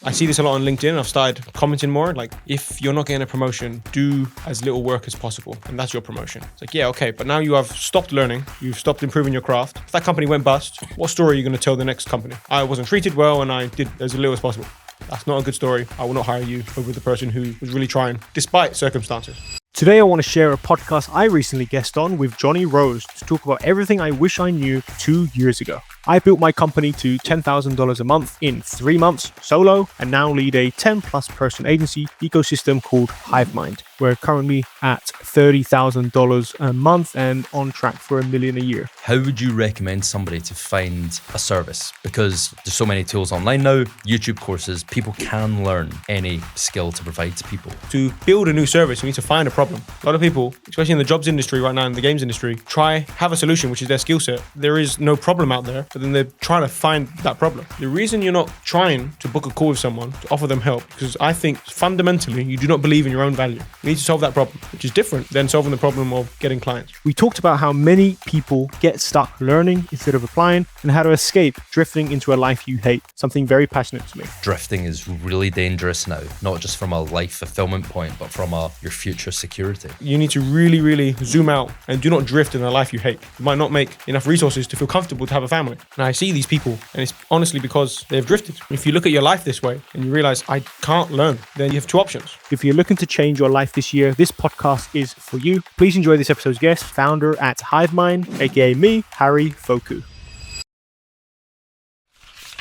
I see this a lot on LinkedIn. I've started commenting more. Like, if you're not getting a promotion, do as little work as possible. And that's your promotion. It's like, yeah, okay. But now you have stopped learning. You've stopped improving your craft. If that company went bust, what story are you going to tell the next company? I wasn't treated well and I did as little as possible. That's not a good story. I will not hire you over the person who was really trying, despite circumstances. Today, I want to share a podcast I recently guested on with Jonny Rose to talk about everything I wish I knew 2 years ago. I built my company to $10,000 a month in 3 months solo and now lead a 10 plus person agency ecosystem called Hivemind. We're currently at $30,000 a month and on track for $1 million a year. How would you recommend somebody to find a service? Because there's so many tools online now, YouTube courses, people can learn any skill to provide to people. To build a new service, you need to find a problem. A lot of people, especially in the jobs industry right now, in the games industry, have a solution, which is their skill set. There is no problem out there, but then they're trying to find that problem. The reason you're not trying to book a call with someone to offer them help, because I think fundamentally you do not believe in your own value. You need to solve that problem, which is different than solving the problem of getting clients. We talked about how many people get stuck learning instead of applying and how to escape drifting into a life you hate, something very passionate to me. Drifting is really dangerous now, not just from a life fulfillment point, but from your future security. You need to really, really zoom out and do not drift in a life you hate. You might not make enough resources to feel comfortable to have a family. And I see these people, and it's honestly because they've drifted. If you look at your life this way and you realize I can't learn, then you have two options. If you're looking to change your life this year, this podcast is for you. Please enjoy this episode's guest, founder at Hivemind, aka me, Harry Phokou.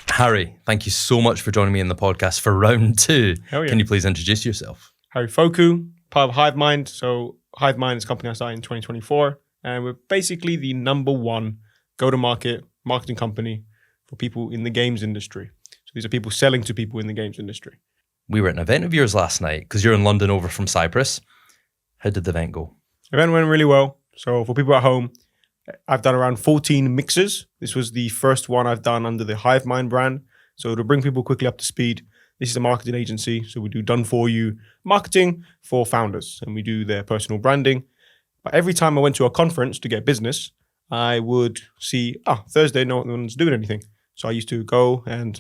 Harry, thank you so much for joining me in the podcast for round 2. Hell yeah. Can you please introduce yourself? Harry Phokou, part of Hivemind. So Hivemind is a company I started in 2024, and we're basically the number one go-to-market marketing company for people in the games industry. So these are people selling to people in the games industry. We were at an event of yours last night because you're in London over from Cyprus. How did the event go? The event went really well. So for people at home, I've done around 14 mixes. This was the first one I've done under the Hivemind brand. So to bring people quickly up to speed, this is a marketing agency. So we do done-for-you marketing for founders, and we do their personal branding. But every time I went to a conference to get business, I would see, Thursday, no one's doing anything. So I used to go and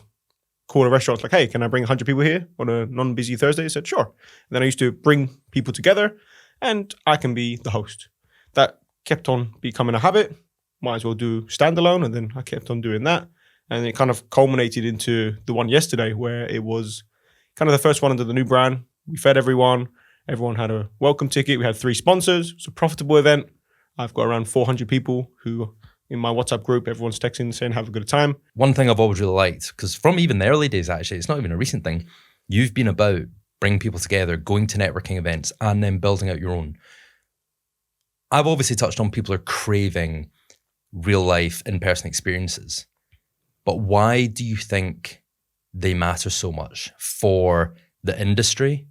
call a restaurant like, hey, can I bring 100 people here on a non-busy Thursday? I said, sure. And then I used to bring people together and I can be the host. That kept on becoming a habit. Might as well do standalone. And then I kept on doing that. And it kind of culminated into the one yesterday where it was kind of the first one under the new brand. We fed everyone. Everyone had a welcome ticket. We had 3 sponsors. It's a profitable event. I've got around 400 people who in my WhatsApp group, everyone's texting saying have a good time. One thing I've always really liked, because from even the early days, actually, it's not even a recent thing. You've been about bringing people together, going to networking events, and then building out your own. I've obviously touched on people are craving real life in-person experiences. But why do you think they matter so much for the industry,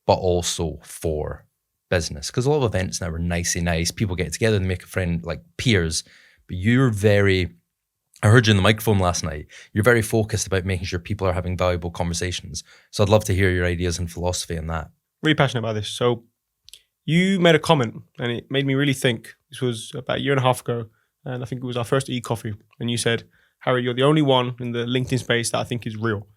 but also for business? Because a lot of events now are nicey nice. People get together and make a friend, like peers. But I heard you in the microphone last night, you're very focused about making sure people are having valuable conversations. So I'd love to hear your ideas and philosophy on that. Really passionate about this. So you made a comment and it made me really think. This was about a year and a half ago. And I think it was our first e-coffee. And you said, Harry, you're the only one in the LinkedIn space that I think is real.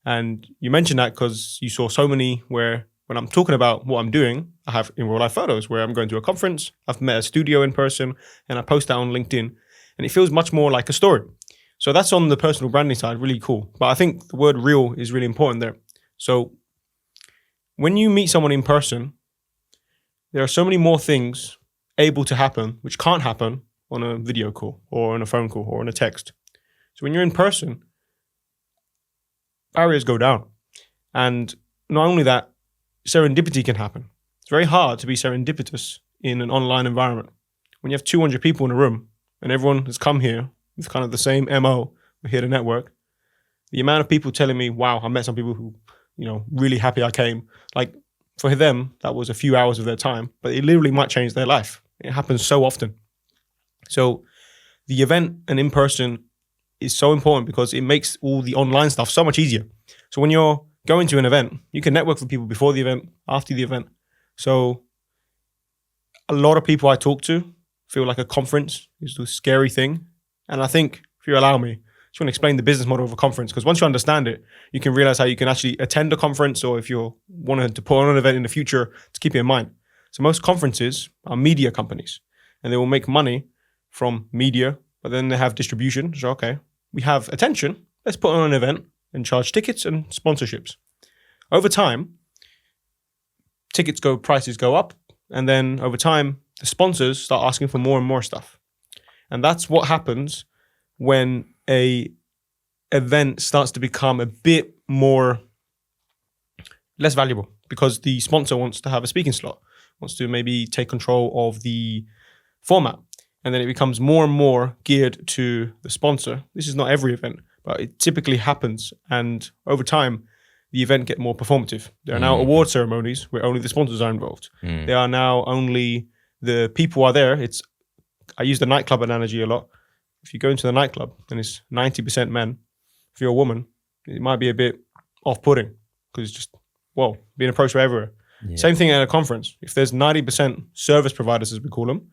And you mentioned that because you saw so many where when I'm talking about what I'm doing, I have in real life photos where I'm going to a conference, I've met a studio in person, and I post that on LinkedIn. And it feels much more like a story. So that's on the personal branding side, really cool. But I think the word real is really important there. So when you meet someone in person, there are so many more things able to happen, which can't happen on a video call or on a phone call or on a text. So when you're in person, barriers go down. And not only that, serendipity can happen. It's very hard to be serendipitous in an online environment. When you have 200 people in a room and everyone has come here with kind of the same MO, we're here to network, the amount of people telling me, wow, I met some people who, really happy I came. Like for them, that was a few hours of their time, but it literally might change their life. It happens so often. So the event and in person is so important because it makes all the online stuff so much easier. So when you're going to an event, you can network with people before the event, after the event. So a lot of people I talk to feel like a conference is the scary thing. And I think, if you allow me, just want to explain the business model of a conference, because once you understand it, you can realize how you can actually attend a conference, or if you're wanting to put on an event in the future, to keep it in mind. So most conferences are media companies, and they will make money from media, but then they have distribution. So, okay, we have attention. Let's put on an event and charge tickets and sponsorships. Over time, prices go up, and then over time, the sponsors start asking for more and more stuff. And that's what happens when a event starts to become a bit less valuable, because the sponsor wants to have a speaking slot, wants to maybe take control of the format. And then it becomes more and more geared to the sponsor. This is not every event, but it typically happens. And over time, the event get more performative. There are now award ceremonies where only the sponsors are involved. There are now only the people are there. I use the nightclub analogy a lot. If you go into the nightclub and it's 90% men, if you're a woman, it might be a bit off-putting, because it's just, being approached by everywhere. Yeah. Same thing at a conference. If there's 90% service providers, as we call them,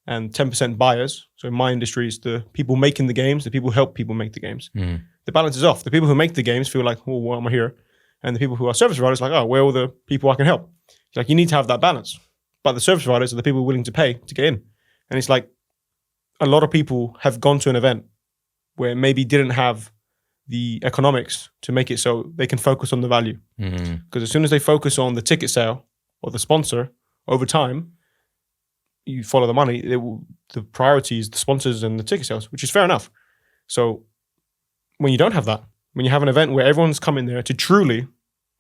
and 10% buyers, so in my industry, it's the people making the games, the people who help people make the games. The balance is off. The people who make the games feel like, oh, why am I here? And the people who are service providers are like, oh, where are all the people I can help? It's like, you need to have that balance. But the service providers are the people willing to pay to get in. And it's like, a lot of people have gone to an event where maybe didn't have the economics to make it so they can focus on the value. Because as soon as they focus on the ticket sale or the sponsor, over time, you follow the money. The priority is the sponsors and the ticket sales, which is fair enough. So when you don't have that, when you have an event where everyone's coming there to truly,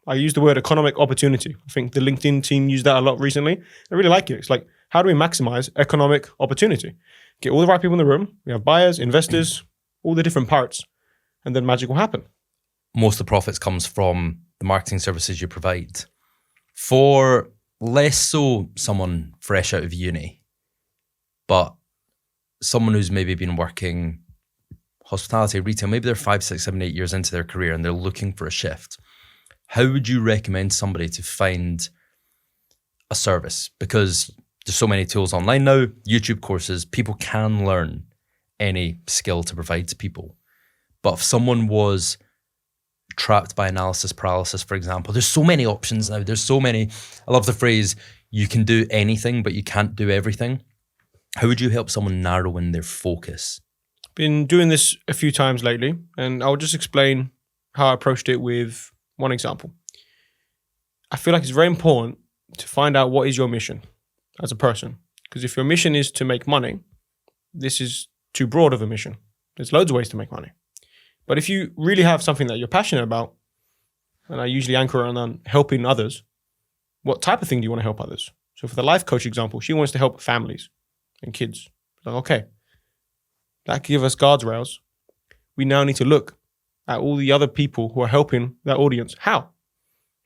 I use the word economic opportunity. I think the LinkedIn team used that a lot recently. I really like it. It's like, how do we maximize economic opportunity? Get all the right people in the room. We have buyers, investors, all the different parts, and then magic will happen. Most of the profits comes from the marketing services you provide. For less so someone fresh out of uni, but someone who's maybe been working hospitality, retail, maybe they're 5, 6, 7, 8 years into their career and they're looking for a shift. How would you recommend somebody to find a service? Because there's so many tools online now, YouTube courses, people can learn any skill to provide to people. But if someone was trapped by analysis paralysis, for example, there's so many options now. I love the phrase, you can do anything, but you can't do everything. How would you help someone narrow in their focus? Been doing this a few times lately, and I'll just explain how I approached it with one example. I feel like it's very important to find out what is your mission as a person. Because if your mission is to make money, this is too broad of a mission. There's loads of ways to make money. But if you really have something that you're passionate about, and I usually anchor on helping others, what type of thing do you want to help others? So for the life coach example, she wants to help families and kids. Like, okay, that gives us guardrails. We now need to look at all the other people who are helping that audience. How?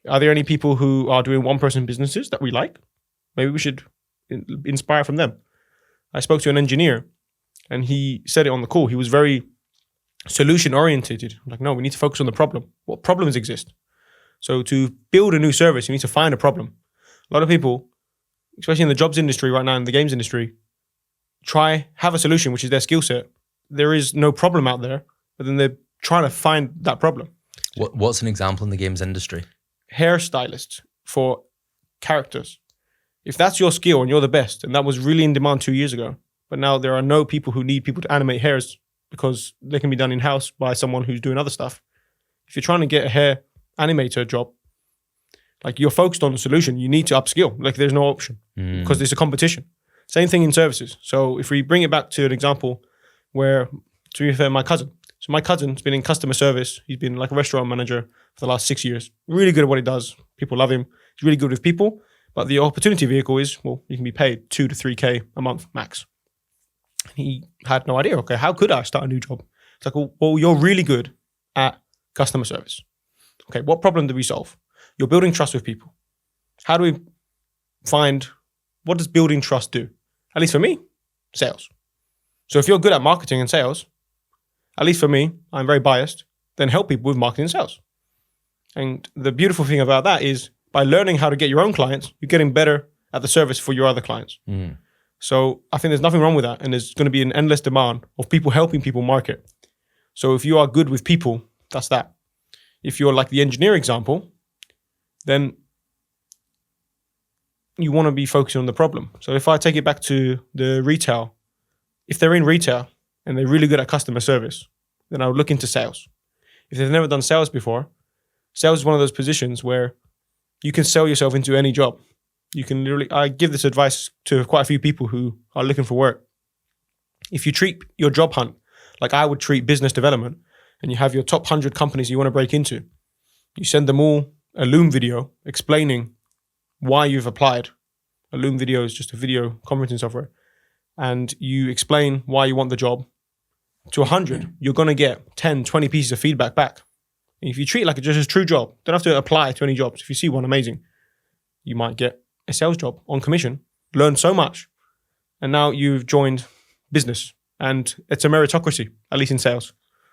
Are there any people who are doing one-person businesses that we like? Maybe we should inspire from them. I spoke to an engineer, and he said it on the call. He was very solution-oriented. I'm like, no, we need to focus on the problem. What problems exist? So to build a new service, you need to find a problem. A lot of people, especially in the jobs industry right now, in the games industry, have a solution, which is their skill set. There is no problem out there, but then they're trying to find that problem. What's an example in the games industry? Hairstylists for characters. If that's your skill and you're the best, and that was really in demand 2 years ago, but now there are no people who need people to animate hairs because they can be done in-house by someone who's doing other stuff. If you're trying to get a hair animator job, like you're focused on the solution, you need to upskill. Like there's no option because there's a competition. Same thing in services. So if we bring it back to an example where, to be fair, my cousin. So my cousin's been in customer service. He's been like a restaurant manager for the last 6 years. Really good at what he does. People love him. He's really good with people. But the opportunity vehicle is, well, you can be paid 2 to 3K a month max. He had no idea. Okay, how could I start a new job? It's like, well, you're really good at customer service. Okay, what problem do we solve? You're building trust with people. How do we find, what does building trust do? At least for me, sales. So if you're good at marketing and sales, at least for me, I'm very biased, then help people with marketing and sales. And the beautiful thing about that is by learning how to get your own clients, you're getting better at the service for your other clients. So I think there's nothing wrong with that. And there's going to be an endless demand of people helping people market. So if you are good with people, that's that. If you're like the engineer example, then you want to be focusing on the problem. So if I take it back to the retail, if they're in retail and they're really good at customer service, then I would look into sales. If they've never done sales before, sales is one of those positions where you can sell yourself into any job. You can literally, I give this advice to quite a few people who are looking for work. If you treat your job hunt like I would treat business development, and you have your top 100 companies you want to break into, you send them all a Loom video explaining why you've applied. A Loom video is just a video conferencing software. And you explain why you want the job. To 100, you're going to get 10, 20 pieces of feedback back. And if you treat it like it's just a true job, don't have to apply to any jobs. If you see one amazing, you might get a sales job on commission, learn so much, and now you've joined business. And it's a meritocracy, at least in sales.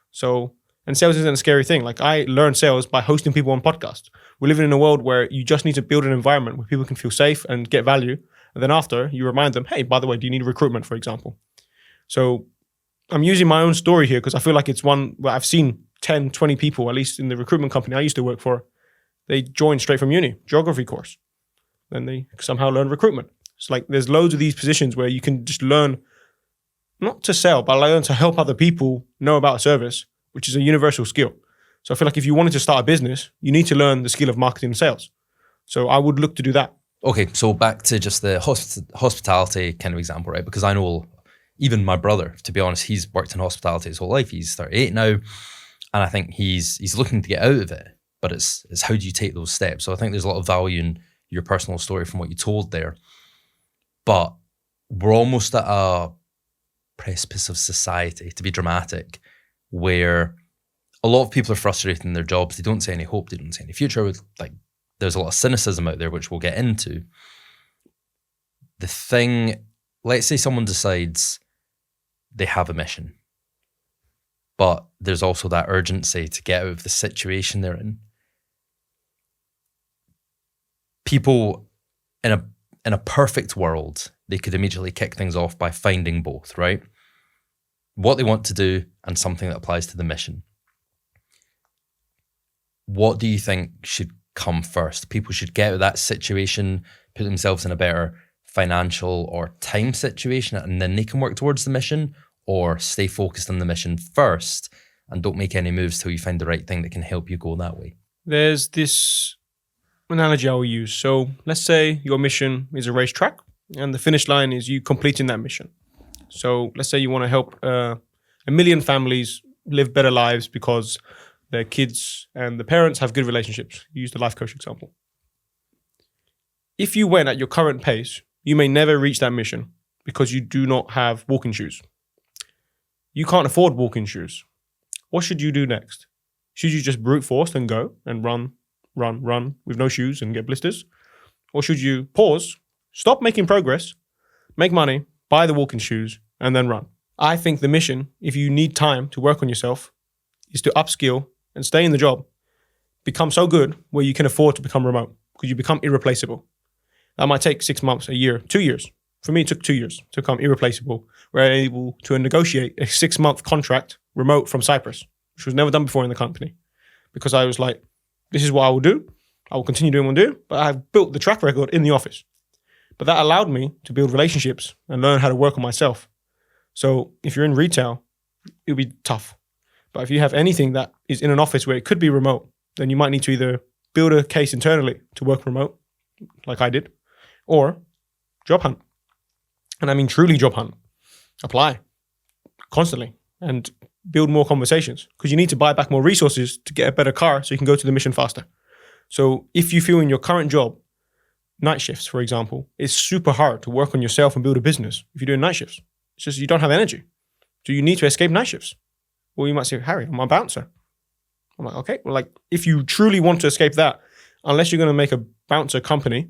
So, and sales isn't a scary thing. Like I learned sales by hosting people on podcasts. We're living in a world where you just need to build an environment where people can feel safe and get value. And then after, you remind them, hey, by the way, do you need recruitment, for example? So I'm using my own story here because I feel like it's one where I've seen 10, 20 people, at least in the recruitment company I used to work for, they joined straight from uni, geography course. Then they somehow learn recruitment. It's like there's loads of these positions where you can just learn, not to sell, but learn to help other people know about a service, which is a universal skill. So I feel like if you wanted to start a business, you need to learn the skill of marketing and sales. So I would look to do that. Okay, so back to just the hospitality kind of example, right? Because I know even my brother, to be honest, he's worked in hospitality his whole life. He's 38 now, and I think he's looking to get out of it. But it's how do you take those steps? So I think there's a lot of value in your personal story from what you told there. But we're almost at a precipice of society, to be dramatic, where a lot of people are frustrated in their jobs. They don't see any hope. They don't see any future. Like there's a lot of cynicism out there, which we'll get into. The thing, let's say someone decides they have a mission, but there's also that urgency to get out of the situation they're in. People in a perfect world, they could immediately kick things off by finding both, right? What they want to do and something that applies to the mission. What do you think should come first? People should get out of that situation, put themselves in a better financial or time situation, and then they can work towards the mission, or stay focused on the mission first and don't make any moves till you find the right thing that can help you go that way. There's this analogy I will use. So let's say your mission is a racetrack and the finish line is you completing that mission. So let's say you want to help 1 million families live better lives because their kids and the parents have good relationships. Use the life coach example. If you went at your current pace, you may never reach that mission because you do not have walking shoes. You can't afford walking shoes. What should you do next? Should you just brute force and go and run with no shoes and get blisters? Or should you pause, stop making progress, make money, buy the walking shoes, and then run? I think the mission, if you need time to work on yourself, is to upskill and stay in the job, become so good where you can afford to become remote because you become irreplaceable. That might take 6 months, a year, 2 years. For me, it took 2 years to become irreplaceable. We're able to negotiate a 6-month contract remote from Cyprus, which was never done before in the company. Because I was like, this is what I will do. I will continue doing what I do, but I've built the track record in the office. But that allowed me to build relationships and learn how to work on myself. So if you're in retail, it'll be tough. But if you have anything that is in an office where it could be remote, then you might need to either build a case internally to work remote, like I did, or job hunt. And I mean truly job hunt. Apply constantly and build more conversations because you need to buy back more resources to get a better car so you can go to the mission faster. So if you feel in your current job, night shifts, for example, it's super hard to work on yourself and build a business if you're doing night shifts. It's just you don't have energy. So you need to escape night shifts. Well, you might say, Harry, I'm a bouncer. I'm like, okay, well, like if you truly want to escape that, unless you're going to make a bouncer company,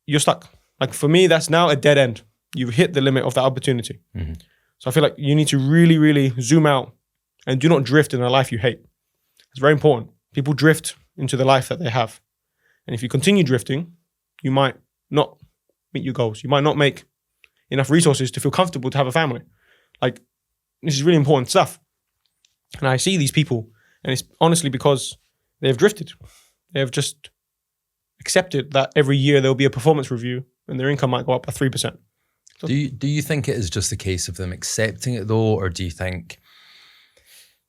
you're stuck. Like for me, that's now a dead end. You've hit the limit of that opportunity. Mm-hmm. So I feel like you need to really, really zoom out and do not drift in a life you hate. It's very important. People drift into the life that they have. And if you continue drifting, you might not meet your goals. You might not make enough resources to feel comfortable to have a family. Like, this is really important stuff. And I see these people, and it's honestly because they've drifted. They've just accepted that every year there'll be a performance review and their income might go up by 3%. Do you think it is just a case of them accepting it though, or do you think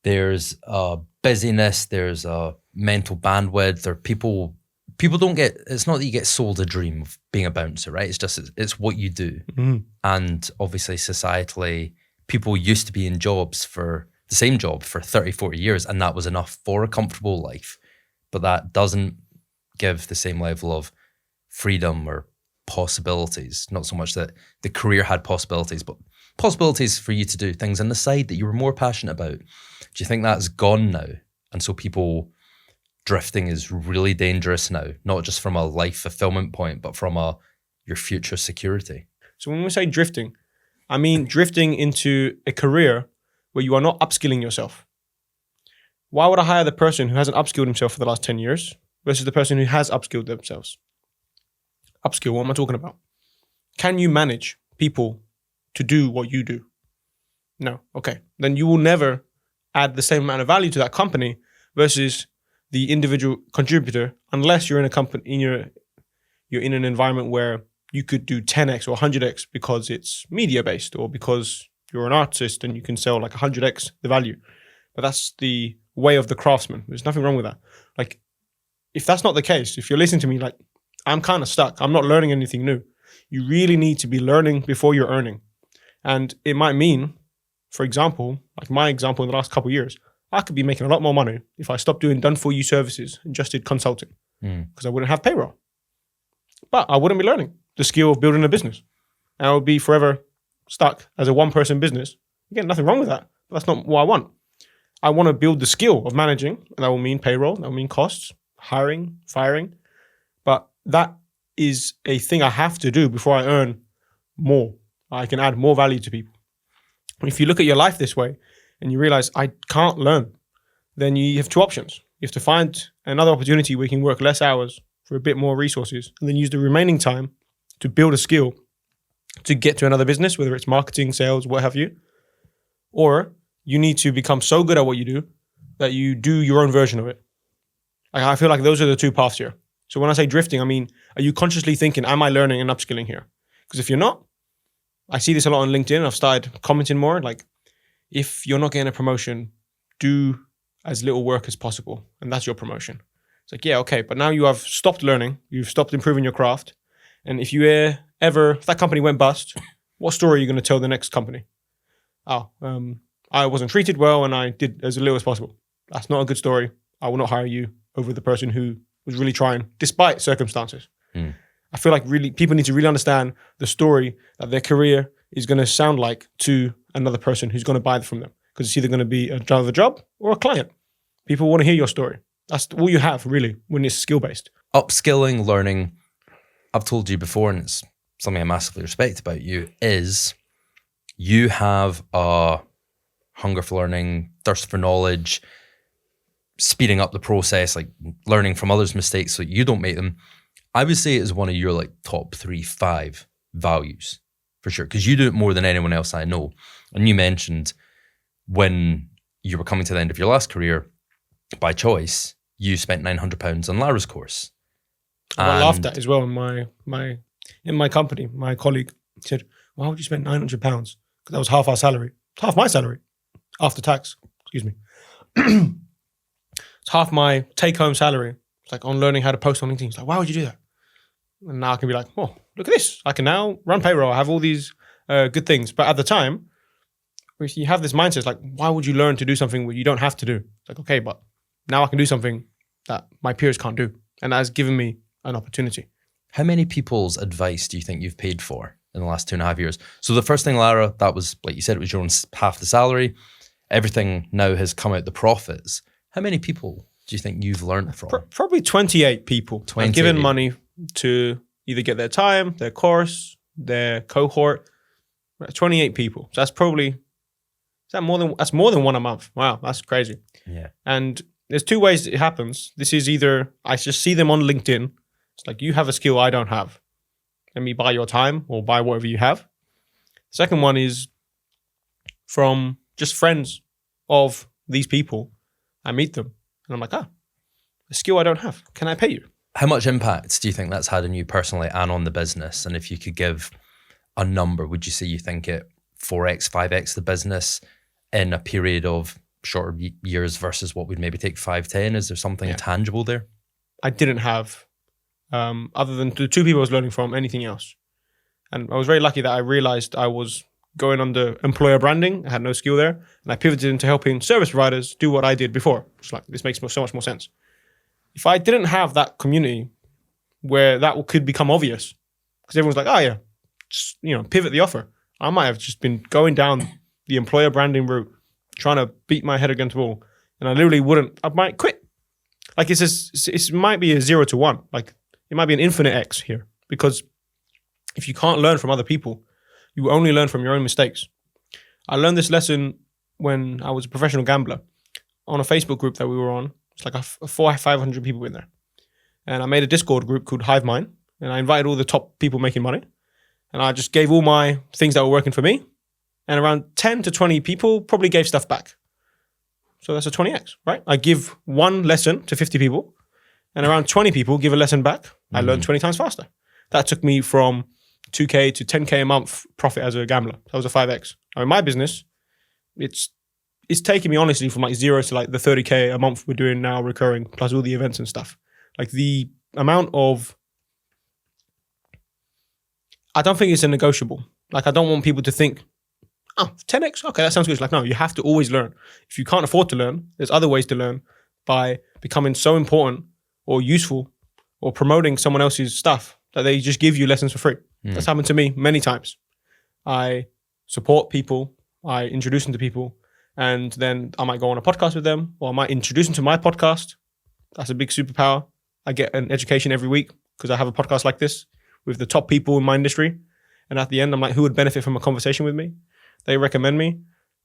there's a busyness, there's a mental bandwidth, or people don't get, it's not that you get sold a dream of being a bouncer, right? It's just, it's what you do. And obviously societally, people used to be in jobs for the same job for 30, 40 years, and that was enough for a comfortable life. But that doesn't give the same level of freedom or possibilities. Not so much that the career had possibilities, but possibilities for you to do things on the side that you were more passionate about. Do you think that's gone now? And so people drifting is really dangerous now, not just from a life fulfillment point, but from your future security. So when we say drifting, I mean drifting into a career where you are not upskilling yourself. Why would I hire the person who hasn't upskilled himself for the last 10 years versus the person who has upskilled themselves? Upskill, what am I talking about? Can you manage people to do what you do? No. Okay. Then you will never add the same amount of value to that company versus the individual contributor, unless you're in a company, you're in an environment where you could do 10x or 100x because it's media based, or because you're an artist and you can sell like 100x the value. But that's the way of the craftsman. There's nothing wrong with that. Like, if that's not the case, if you're listening to me, like, I'm kind of stuck, I'm not learning anything new. You really need to be learning before you're earning. And it might mean, for example, like my example in the last couple of years, I could be making a lot more money if I stopped doing done-for-you services and just did consulting, because I wouldn't have payroll. But I wouldn't be learning the skill of building a business. And I would be forever stuck as a one-person business. Again, nothing wrong with that, but that's not what I want. I want to build the skill of managing, and that will mean payroll, that will mean costs, hiring, firing. But that is a thing I have to do before I earn more. I can add more value to people. If you look at your life this way and you realize I can't learn, then you have two options. You have to find another opportunity where you can work less hours for a bit more resources, and then use the remaining time to build a skill to get to another business, whether it's marketing, sales, what have you. Or you need to become so good at what you do that you do your own version of it. I feel like those are the two paths here. So when I say drifting, I mean, are you consciously thinking, am I learning and upskilling here? Because if you're not, I see this a lot on LinkedIn. I've started commenting more, like, if you're not getting a promotion, do as little work as possible. And that's your promotion. It's like, yeah, okay. But now you have stopped learning. You've stopped improving your craft. And if you if that company went bust, what story are you going to tell the next company? I wasn't treated well and I did as little as possible. That's not a good story. I will not hire you over the person who was really trying, despite circumstances. I feel like really people need to really understand the story that their career is going to sound like to another person who's going to buy it from them. Because it's either going to be another job or a client. People want to hear your story. That's all you have, really, when it's skill-based. Upskilling, learning, I've told you before, and it's something I massively respect about you, is you have a hunger for learning, thirst for knowledge, speeding up the process, like learning from others' mistakes so you don't make them. I would say it is one of your like top 3-5 values for sure, because you do it more than anyone else I know. And you mentioned when you were coming to the end of your last career, by choice, you spent £900 on Lara's course. I laughed at as well in my company. My colleague said, "Why would you spend £900? Because that was half our salary, half my salary after tax. Excuse me, it's half my take-home salary. It's like on learning how to post on LinkedIn. It's like, why would you do that? And now I can be like, oh, look at this. I can now run payroll. I have all these good things. But at the time, if you have this mindset, it's like, why would you learn to do something that you don't have to do? It's like, okay, but now I can do something that my peers can't do. And that has given me an opportunity. How many people's advice do you think you've paid for in the last 2.5 years? So the first thing, Lara, that was, like you said, it was your own half the salary. Everything now has come out the profits. How many people do you think you've learned from? Probably 28 people. 28. I've given money to either get their time, their course, their cohort. 28 people. So that's probably, that's more than one a month. Wow, that's crazy. Yeah. And there's two ways it happens. This is either I just see them on LinkedIn. It's like, you have a skill I don't have. Let me buy your time or buy whatever you have. Second one is from just friends of these people, I meet them, and I'm like, a skill I don't have. Can I pay you? How much impact do you think that's had on you personally and on the business? And if you could give a number, would you say you think it 4x, 5x the business in a period of shorter years versus what would maybe take 5, 10? Is there something tangible there? I didn't have, other than the 2 people I was learning from, anything else. And I was very lucky that I realized I was going under employer branding. I had no skill there. And I pivoted into helping service providers do what I did before. It's like, this makes so much more sense. If I didn't have that community where that could become obvious, because everyone's like, oh yeah, just, pivot the offer. I might have just been going down the employer branding route, trying to beat my head against the wall. And I literally I might quit. Like it might be a 0 to 1. Like it might be an infinite X here, because if you can't learn from other people, you only learn from your own mistakes. I learned this lesson when I was a professional gambler on a Facebook group that we were on. It's like 400-500 people in there. And I made a Discord group called Hivemind, and I invited all the top people making money. And I just gave all my things that were working for me. And around 10 to 20 people probably gave stuff back. So that's a 20x, right? I give one lesson to 50 people, and around 20 people give a lesson back. I learned 20 times faster. That took me from 2K to 10K a month profit as a gambler. That was a 5x. Now in my business, it's taken me honestly from like 0 to like the 30K a month we're doing now recurring, plus all the events and stuff. Like the amount of, I don't think it's a negotiable. Like I don't want people to think, oh, 10x, okay, that sounds good. It's like, no, you have to always learn. If you can't afford to learn, there's other ways to learn by becoming so important or useful or promoting someone else's stuff that they just give you lessons for free. That's happened to me many times. I support people, I introduce them to people, and then I might go on a podcast with them, or I might introduce them to my podcast. That's a big superpower. I get an education every week because I have a podcast like this with the top people in my industry. And at the end, I'm like, who would benefit from a conversation with me? They recommend me.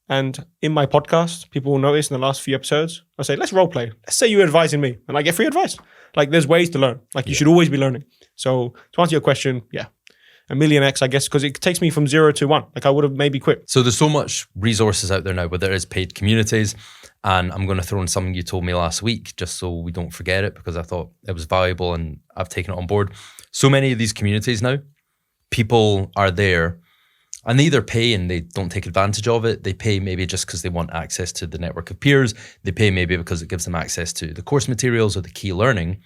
And in my podcast, people will notice in the last few episodes, I say, let's role play. Let's say you're advising me, and I get free advice. Like there's ways to learn. Like you should always be learning. So to answer your question, yeah, 1,000,000x, I guess, because it takes me from 0 to 1. Like I would have maybe quit. So there's so much resources out there now, whether it is paid communities, and I'm going to throw in something you told me last week, just so we don't forget it, because I thought it was valuable and I've taken it on board. So many of these communities now, people are there and they either pay and they don't take advantage of it. They pay maybe just because they want access to the network of peers. They pay maybe because it gives them access to the course materials or the key learning.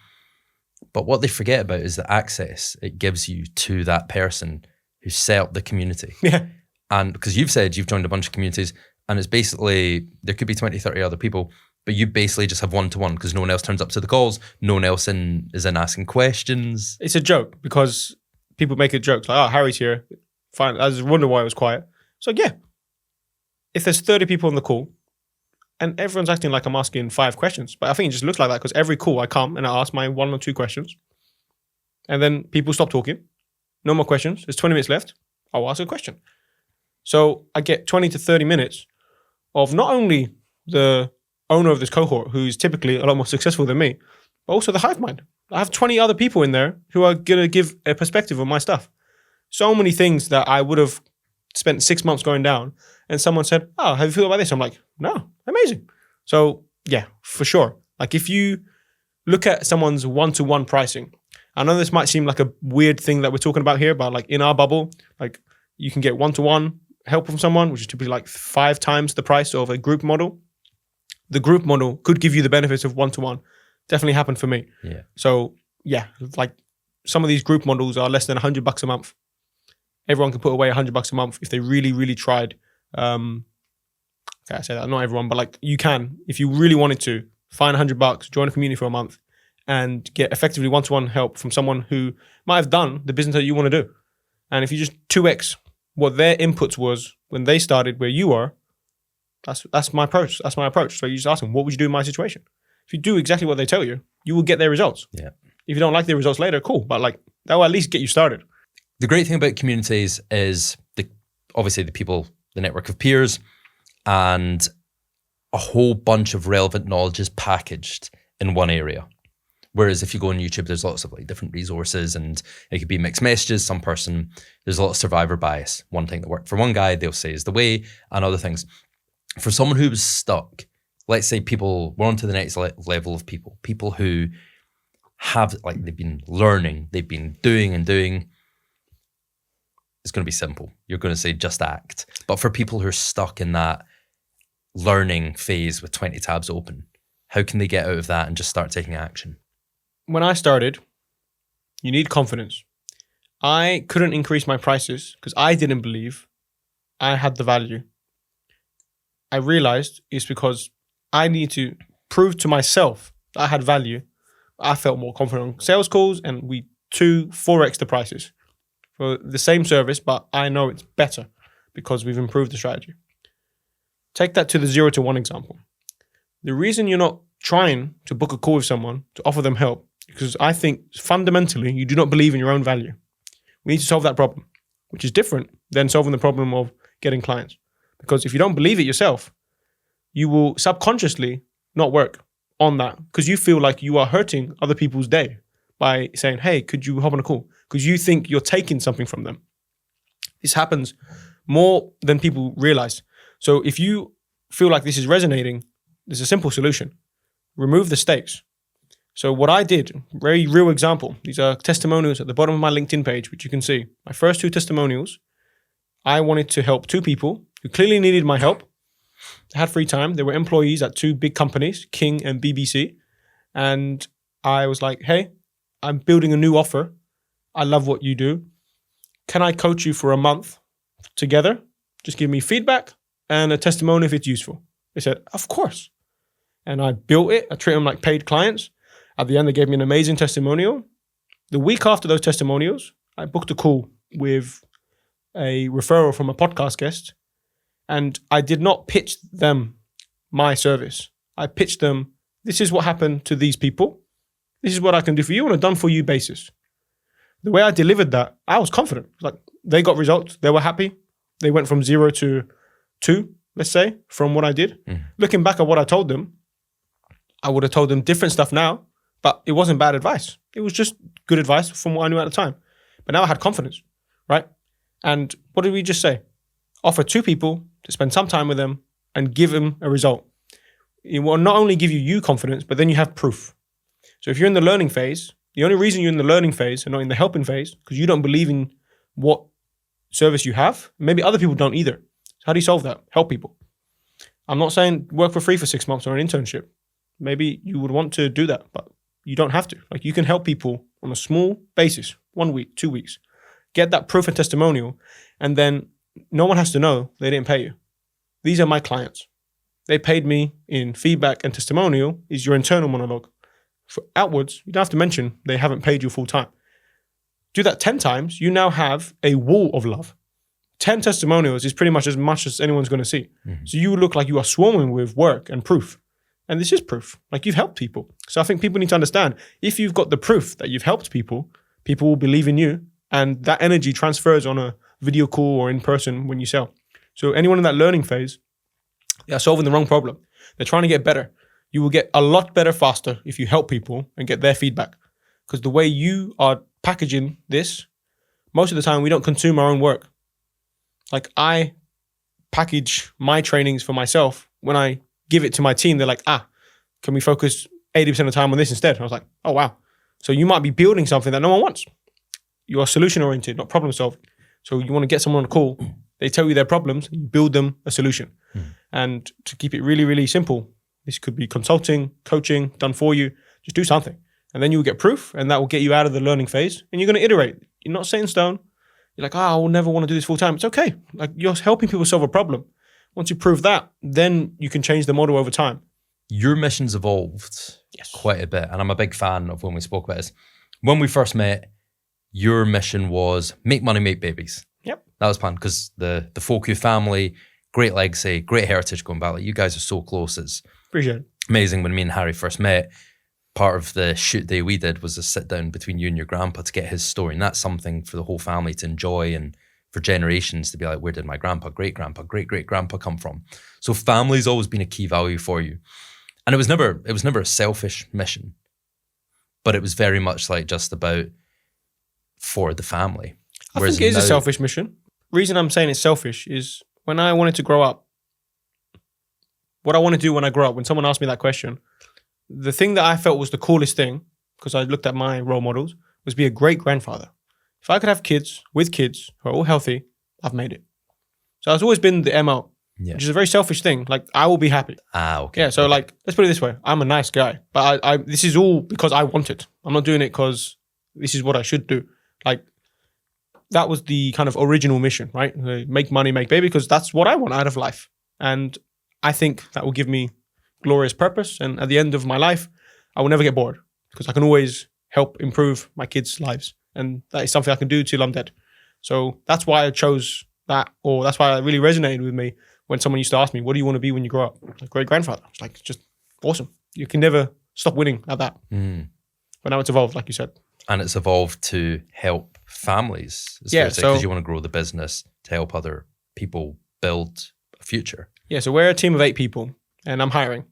But what they forget about is the access it gives you to that person who set up the community. Yeah. And because you've said you've joined a bunch of communities, and it's basically, there could be 20, 30 other people, but you basically just have one-to-one because no one else turns up to the calls. No one else is in asking questions. It's a joke because people make a joke like, oh, Harry's here. Fine. I just wonder why it was quiet. So yeah, if there's 30 people on the call and everyone's acting like I'm asking 5 questions, but I think it just looks like that because every call I come and I ask my 1 or 2 questions, and then people stop talking. No more questions. There's 20 minutes left. I'll ask a question. So I get 20 to 30 minutes of not only the owner of this cohort, who's typically a lot more successful than me, but also the Hivemind. I have 20 other people in there who are going to give a perspective on my stuff. So many things that I would have spent 6 months going down, and someone said, oh, how do you feel about this? I'm like, no, amazing. So yeah, for sure. Like if you look at someone's one-to-one pricing, I know this might seem like a weird thing that we're talking about here, but like in our bubble, like you can get one-to-one help from someone, which is typically like 5 times the price of a group model. The group model could give you the benefits of one-to-one. Definitely happened for me. Yeah. So yeah, like some of these group models are less than $100 a month. Everyone can put away $100 a month if they really, really tried. Okay, I say that, not everyone, but like you can, if you really wanted to, find $100, join a community for a month, and get effectively one-to-one help from someone who might have done the business that you want to do. And if you just 2x what their inputs was when they started where you are, that's my approach. That's my approach. So you just ask them, what would you do in my situation? If you do exactly what they tell you, you will get their results. Yeah. If you don't like the results later, cool. But like that will at least get you started. The great thing about communities is obviously the people, the network of peers, and a whole bunch of relevant knowledge is packaged in one area. Whereas if you go on YouTube, there's lots of like different resources, and it could be mixed messages. There's a lot of survivor bias. One thing that worked for one guy, they'll say is the way, and other things. For someone who was stuck let's say we're on to the next level of people who have, like, they've been learning, they've been doing and doing. It's going to be simple. You're going to say just act. But for people who are stuck in that learning phase with 20 tabs open, how can they get out of that and just start taking action? When I started, you need confidence. I couldn't increase my prices because I didn't believe I had the value. I realized it's because I need to prove to myself that I had value. I felt more confident on sales calls, and we 4x the prices for the same service, but I know it's better because we've improved the strategy. Take that to the 0 to 1 example. The reason you're not trying to book a call with someone to offer them help is because I think fundamentally you do not believe in your own value. We need to solve that problem, which is different than solving the problem of getting clients. Because if you don't believe it yourself, you will subconsciously not work on that because you feel like you are hurting other people's day by saying, hey, could you hop on a call? Because you think you're taking something from them. This happens more than people realize. So if you feel like this is resonating, there's a simple solution. Remove the stakes. So what I did, very real example, these are testimonials at the bottom of my LinkedIn page, which you can see. My first 2 testimonials, I wanted to help 2 people who clearly needed my help. They had free time. They were employees at 2 big companies, King and BBC. And I was like, hey, I'm building a new offer. I love what you do. Can I coach you for a month together? Just give me feedback and a testimonial if it's useful. They said, of course. And I built it. I treated them like paid clients. At the end, they gave me an amazing testimonial. The week after those testimonials, I booked a call with a referral from a podcast guest. And I did not pitch them my service. I pitched them, this is what happened to these people. This is what I can do for you on a done-for-you basis. The way I delivered that, I was confident. Like, they got results. They were happy. They went from 0 to 2, let's say, from what I did. Looking back at what I told them, I would have told them different stuff now, but it wasn't bad advice. It was just good advice from what I knew at the time. But now I had confidence, right? And what did we just say? Offer 2 people to spend some time with them and give them a result. It will not only give you confidence, but then you have proof. So if you're in the learning phase, the only reason you're in the learning phase and not in the helping phase, because you don't believe in what service you have, maybe other people don't either. So how do you solve that? Help people. I'm not saying work for free for 6 months or an internship. Maybe you would want to do that, but you don't have to. Like, you can help people on a small basis, 1 week, 2 weeks. Get that proof and testimonial, and then no one has to know they didn't pay you. These are my clients. They paid me in feedback and testimonial is your internal monologue. For outwards, you don't have to mention they haven't paid you full time. Do that 10 times, you now have a wall of love. 10 testimonials is pretty much as anyone's going to see. So you look like you are swarming with work and proof. And this is proof. Like, you've helped people. So I think people need to understand, if you've got the proof that you've helped people, people will believe in you, and that energy transfers on a video call or in person when you sell. So anyone in that learning phase, they are solving the wrong problem. They're trying to get better. You will get a lot better faster if you help people and get their feedback. Because the way you are packaging this, most of the time we don't consume our own work. Like, I package my trainings for myself. When I give it to my team, they're like, can we focus 80% of the time on this instead? And I was like, oh, wow. So you might be building something that no one wants. You are solution oriented, not problem solving. So you want to get someone on a call, they tell you their problems, you build them a solution. And to keep it really, really simple, this could be consulting, coaching, done for you. Just do something. And then you will get proof, and that will get you out of the learning phase. And you're going to iterate. You're not set in stone. You're like, I will never want to do this full time. It's okay. Like, you're helping people solve a problem. Once you prove that, then you can change the model over time. Your mission's evolved quite a bit. And I'm a big fan of when we spoke about this. When we first met, your mission was make money, make babies. Yep. That was planned because the Phokou family, great legacy, great heritage going back. Like, you guys are so close. It's Appreciate it. amazing. When me and Harry first met, part of the shoot day we did was a sit down between you and your grandpa to get his story. And that's something for the whole family to enjoy and for generations to be like, where did my grandpa, great-grandpa, great-great-grandpa come from? So family's always been a key value for you. And it was never a selfish mission, but it was very much like just about for the family. I think it is a selfish mission. Reason I'm saying it's selfish is when I wanted to grow up, what I want to do when I grow up, when someone asked me that question, the thing that I felt was the coolest thing, because I looked at my role models, was be a great grandfather. If I could have kids with kids who are all healthy, I've made it. So it's always been the MO, which is a very selfish thing. Like, I will be happy. Okay. Yeah, so like, let's put it this way. I'm a nice guy, but I this is all because I want it. I'm not doing it because this is what I should do. Like, that was the kind of original mission, right? Make money, make baby, because that's what I want out of life. And I think that will give me glorious purpose. And at the end of my life, I will never get bored because I can always help improve my kids' lives. And that is something I can do till I'm dead. So that's why I chose that, or that's why it really resonated with me when someone used to ask me, what do you want to be when you grow up? Like, great grandfather. It's like, just awesome. You can never stop winning at that. But now it's evolved, like you said. And it's evolved to help families. Yeah, because you want to grow the business to help other people build a future. Yeah, so we're a team of 8 people and I'm hiring.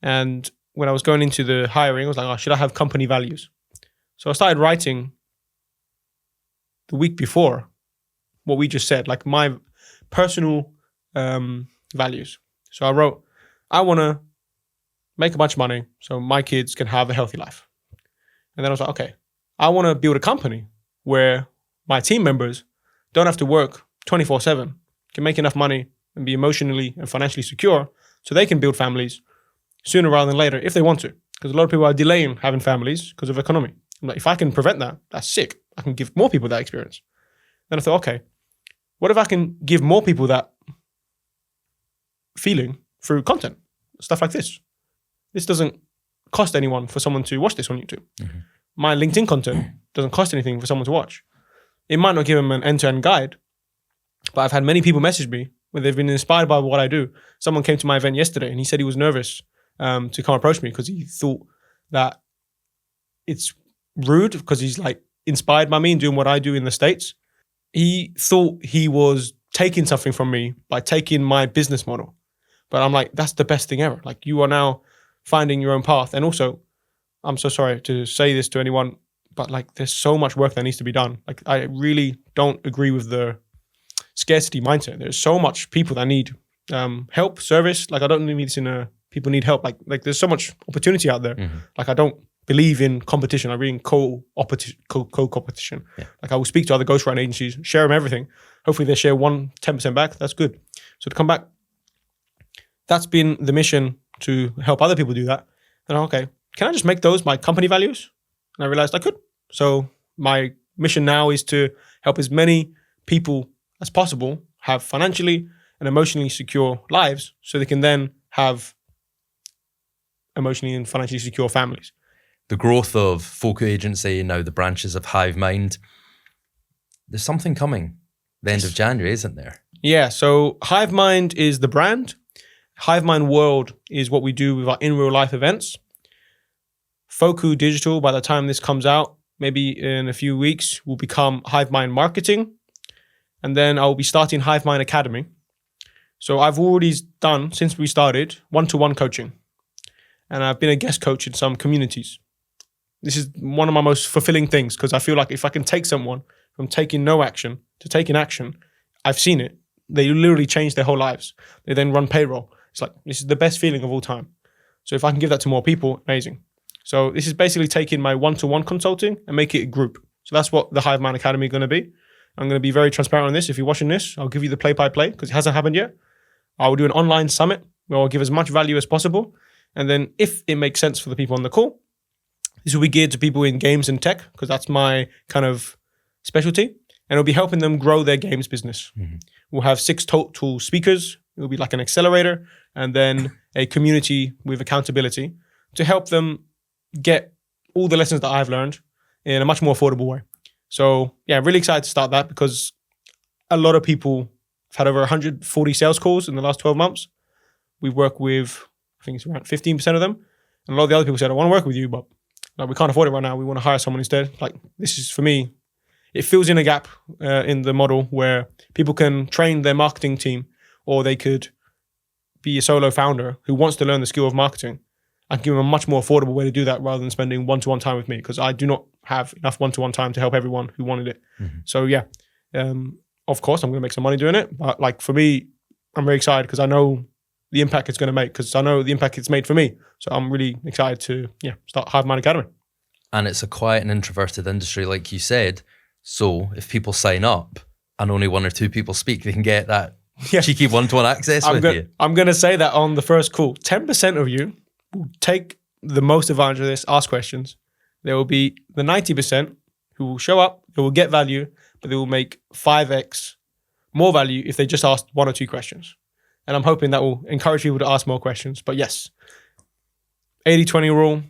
And when I was going into the hiring, I was like, oh, should I have company values? So I started writing the week before what we just said, like my personal values. So I wrote, I want to make a bunch of money so my kids can have a healthy life. And then I was like, okay, I want to build a company where my team members don't have to work 24/7, can make enough money and be emotionally and financially secure so they can build families sooner rather than later if they want to. Because a lot of people are delaying having families because of economy. I'm like, if I can prevent that, that's sick. I can give more people that experience. Then I thought, okay, what if I can give more people that feeling through content, stuff like this? This doesn't cost anyone for someone to watch this on YouTube. My LinkedIn content doesn't cost anything for someone to watch. It might not give them an end-to-end guide, but I've had many people message me when they've been inspired by what I do. Someone came to my event yesterday and he said he was nervous to come approach me because he thought that it's rude because he's like inspired by me and doing what I do in the States. He thought he was taking something from me by taking my business model. But I'm like, that's the best thing ever. Like, you are now finding your own path. And also, I'm so sorry to say this to anyone, but like, there's so much work that needs to be done. Like, I really don't agree with the scarcity mindset. There's so much people that need help, service. Like, I don't mean this in a people need help. Like there's so much opportunity out there. Like, I don't believe in competition. I believe in co-competition. Like, I will speak to other ghostwriting agencies, share them everything. Hopefully they share 10% back. That's good. So to come back, that's been the mission, to help other people do that. And okay, can I just make those my company values? And I realized I could. So my mission now is to help as many people as possible have financially and emotionally secure lives so they can then have emotionally and financially secure families. The growth of Phokou Agency, now the branches of Hivemind, there's something coming the end of January, isn't there? Yeah, so Hivemind is the brand. Hivemind World is what we do with our in real life events. Phokou Digital, by the time this comes out, maybe in a few weeks, will become Hivemind Marketing. And then I'll be starting Hivemind Academy. So I've already done, since we started, one-to-one coaching. And I've been a guest coach in some communities. This is one of my most fulfilling things because I feel like if I can take someone from taking no action to taking action, I've seen it. They literally change their whole lives. They then run payroll. It's like, this is the best feeling of all time. So if I can give that to more people, amazing. So this is basically taking my one-to-one consulting and make it a group. So that's what the Hivemind Academy is going to be. I'm going to be very transparent on this. If you're watching this, I'll give you the play-by-play because it hasn't happened yet. I will do an online summit where I'll give as much value as possible. And then if it makes sense for the people on the call, this will be geared to people in games and tech because that's my kind of specialty. And it'll be helping them grow their games business. We'll have 6 total speakers. It will be like an accelerator and then a community with accountability to help them get all the lessons that I've learned in a much more affordable way. So yeah, I'm really excited to start that because a lot of people have had over 140 sales calls in the last 12 months. We work with, I think it's around 15% of them. And a lot of the other people said, I want to work with you, but like, we can't afford it right now. We want to hire someone instead. Like, this is for me, it fills in a gap in the model where people can train their marketing team or they could be a solo founder who wants to learn the skill of marketing. I can give them a much more affordable way to do that rather than spending one-to-one time with me because I do not have enough one-to-one time to help everyone who wanted it. So yeah, of course, I'm going to make some money doing it. But like for me, I'm very excited because I know the impact it's going to make, because I know the impact it's made for me. So I'm really excited to start Hivemind Academy. And it's a quiet and introverted industry, like you said. So if people sign up and only 1 or 2 people speak, they can get that cheeky one-to-one access you. I'm going to say that on the first call. 10% of you will take the most advantage of this, ask questions. There will be the 90% who will show up, they will get value, but they will make 5x more value if they just asked 1 or 2 questions. And I'm hoping that will encourage people to ask more questions. But yes, 80-20 rule,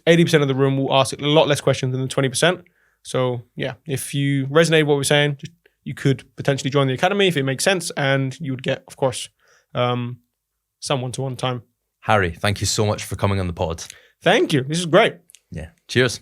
80% of the room will ask a lot less questions than the 20%. So yeah, if you resonate with what we're saying, you could potentially join the academy if it makes sense, and you would get, of course, some one-to-one time. Harry, thank you so much for coming on the pod. Thank you. This is great. Yeah. Cheers.